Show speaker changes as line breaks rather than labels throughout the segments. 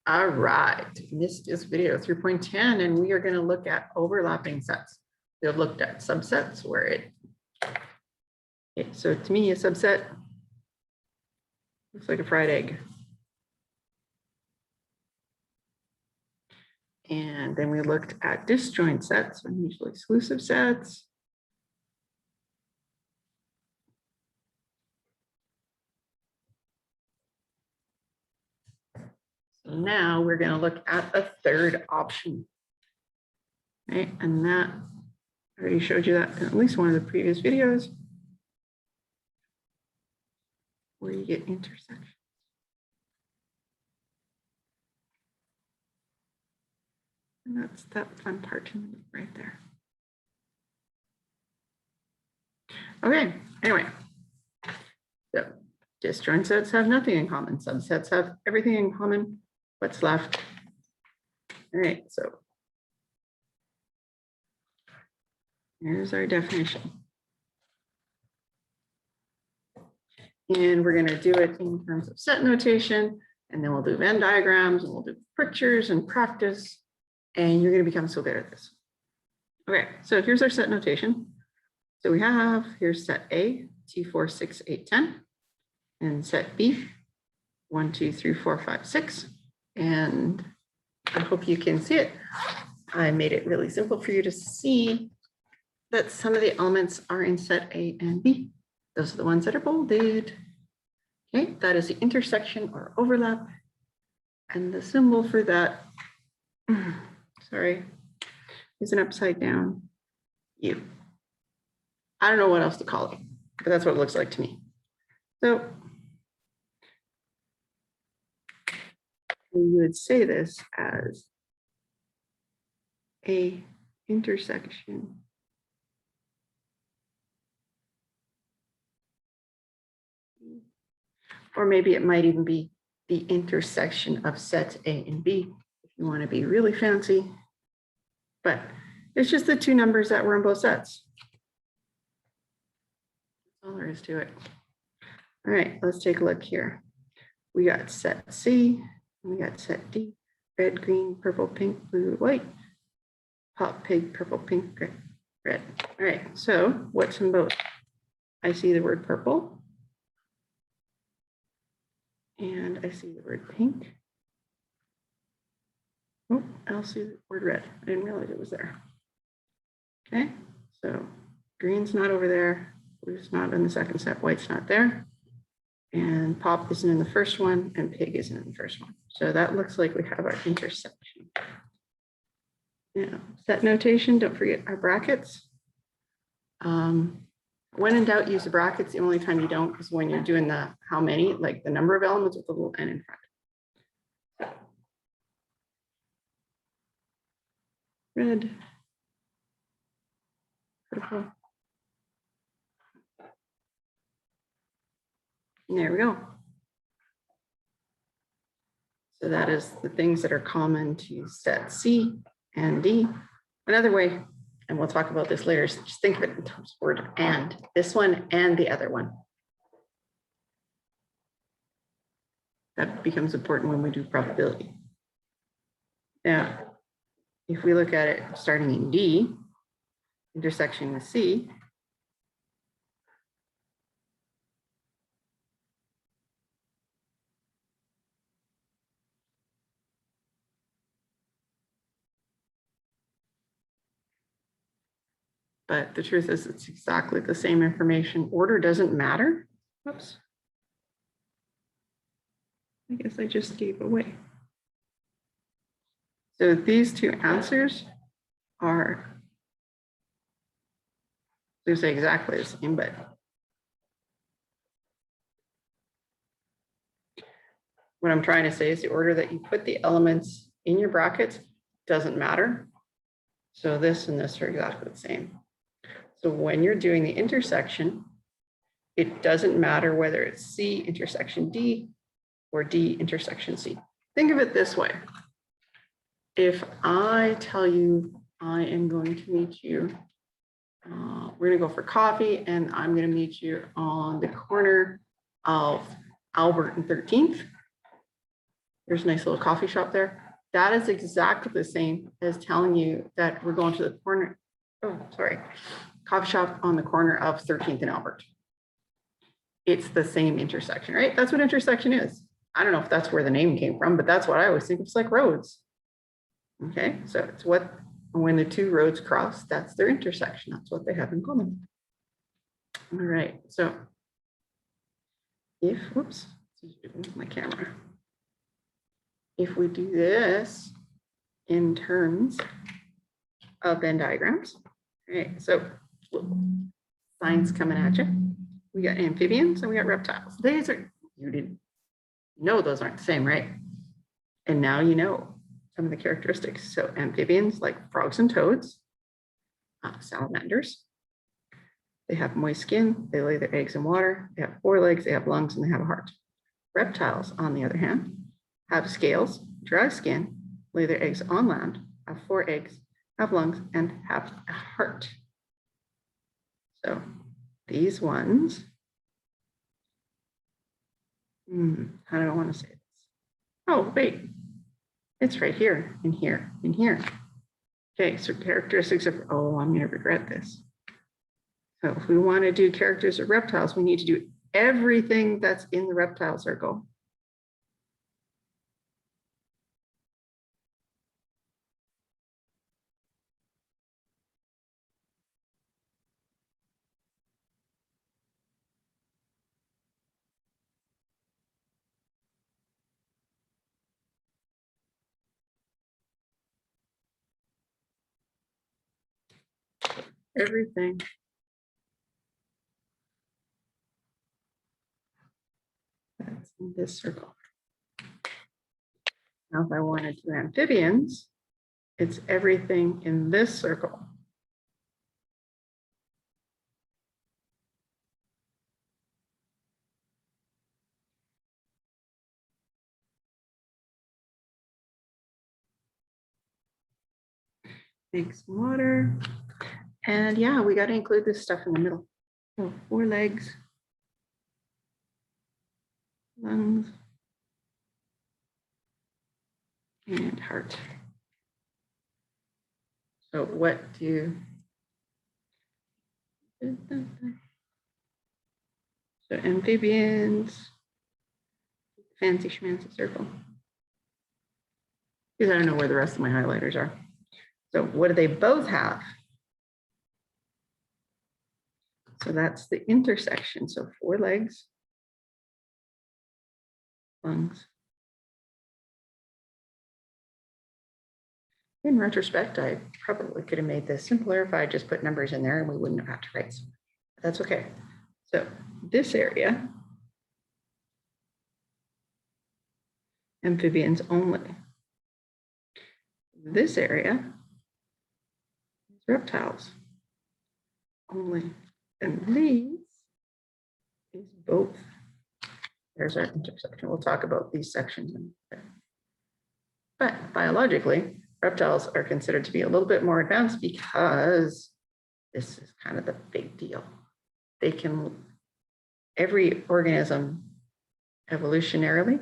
All right, this is video 3.10, and we are going to look at overlapping sets. We've looked at subsets where so to me, a subset looks like a fried egg. And then we looked at disjoint sets, or mutually exclusive sets. So now we're going to look at a third option. Right, and that I already showed you that in at least one of the previous videos, where you get intersections. And that's that fun part to me right there. Okay, anyway, so disjoint sets have nothing in common. Subsets have everything in common. What's left? All right, so here's our definition. And we're going to do it in terms of set notation, and then we'll do Venn diagrams, and we'll do pictures and practice, and you're going to become so good at this. Okay, so here's our set notation. So we have, here's set A, T4, 6, 8, 10, and set B, 1, 2, 3, 4, 5, 6. And I hope you can see it. I made it really simple for you to see that some of the elements are in set A and B. Those are the ones that are bolded. Okay, that is the intersection or overlap. And the symbol for that, sorry, is an upside down U. I don't know what else to call it, but that's what it looks like to me. So we would say this as a intersection or maybe it might even be the intersection of sets A and B if you want to be really fancy, but it's just the two numbers that were in both sets. That's all there is to it. All right, let's take a look here. We got set C, we got set D, red, green, purple, pink, blue, white, pop, pig, purple, pink, red. All right, so what's in both? I see the word purple, and I see the word pink. Oh, I'll see the word red. I didn't realize it was there. Okay, so green's not over there, blue's not in the second set, white's not there. And pop isn't in the first one, and pig isn't in the first one. So that looks like we have our intersection. Now, set notation, don't forget our brackets. When in doubt, use the brackets. The only time you don't is when you're doing the how many, like the number of elements with a little n in front. Red, purple. And there we go. So that is the things that are common to set C and D. Another way, and we'll talk about this later, is just think of it in terms of word and, this one and the other one. That becomes important when we do probability. Now, if we look at it starting in D, intersection with C, but the truth is it's exactly the same information. Order doesn't matter. Whoops. I guess I just gave away. So these two answers are, they say exactly the same, but what I'm trying to say is the order that you put the elements in your brackets doesn't matter. So this and this are exactly the same. So when you're doing the intersection, it doesn't matter whether it's C intersection D or D intersection C. Think of it this way. If I tell you I am going to meet you, we're going to go for coffee, and I'm going to meet you on the corner of Albert and 13th. There's a nice little coffee shop there. That is exactly the same as telling you that we're going to the corner. Oh, sorry. Coffee shop on the corner of 13th and Albert. It's the same intersection, right? That's what intersection is. I don't know if that's where the name came from, but that's what I always think. It's like roads. Okay, so it's what, when the two roads cross, that's their intersection. That's what they have in common. All right, so if, whoops, my camera. If we do this in terms of Venn diagrams, all right, so signs coming at you. We got amphibians and we got reptiles. These are, you didn't know those aren't the same, right? And now you know some of the characteristics. So amphibians like frogs and toads, salamanders, they have moist skin, they lay their eggs in water, they have 4 legs, they have lungs, and they have a heart. Reptiles, on the other hand, have scales, dry skin, lay their eggs on land, have 4 eggs, have lungs, and have a heart. So these ones, how do I want to say this? Oh, wait, it's right here, in here, in here. Okay, so characteristics of, oh, I'm going to regret this. So if we want to do characters of reptiles, we need to do everything that's in the reptile circle. Everything. That's in this circle. Now, if I want to do amphibians, it's everything in this circle. Thanks, water. And yeah, we got to include this stuff in the middle. So 4 legs, lungs, and heart. So what do so amphibians, fancy schmancy circle. Because I don't know where the rest of my highlighters are. So what do they both have? So that's the intersection. So 4 legs, lungs. In retrospect, I probably could have made this simpler if I just put numbers in there and we wouldn't have had to write some. But that's okay. So this area, amphibians only. This area is reptiles only. And these is both. There's our intersection. We'll talk about these sections in a bit. But biologically, reptiles are considered to be a little bit more advanced because this is kind of the big deal. They can, every organism evolutionarily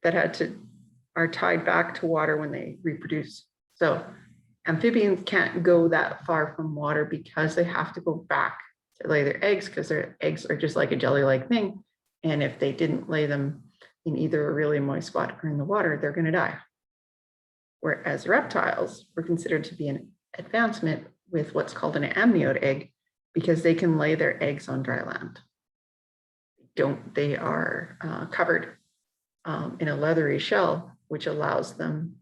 that are tied back to water when they reproduce. So amphibians can't go that far from water because they have to go back to lay their eggs because their eggs are just like a jelly-like thing. And if they didn't lay them in either a really moist spot or in the water, they're going to die. Whereas reptiles were considered to be an advancement with what's called an amniote egg because they can lay their eggs on dry land. They are covered in a leathery shell, which allows them,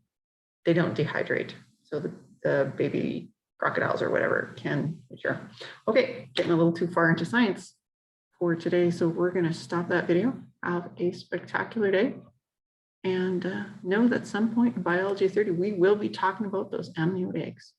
they don't dehydrate. So the baby crocodiles or whatever can mature. Okay, getting a little too far into science for today. So we're going to stop that video. Have a spectacular day. And know that at some point in Biology 30, we will be talking about those amniote eggs.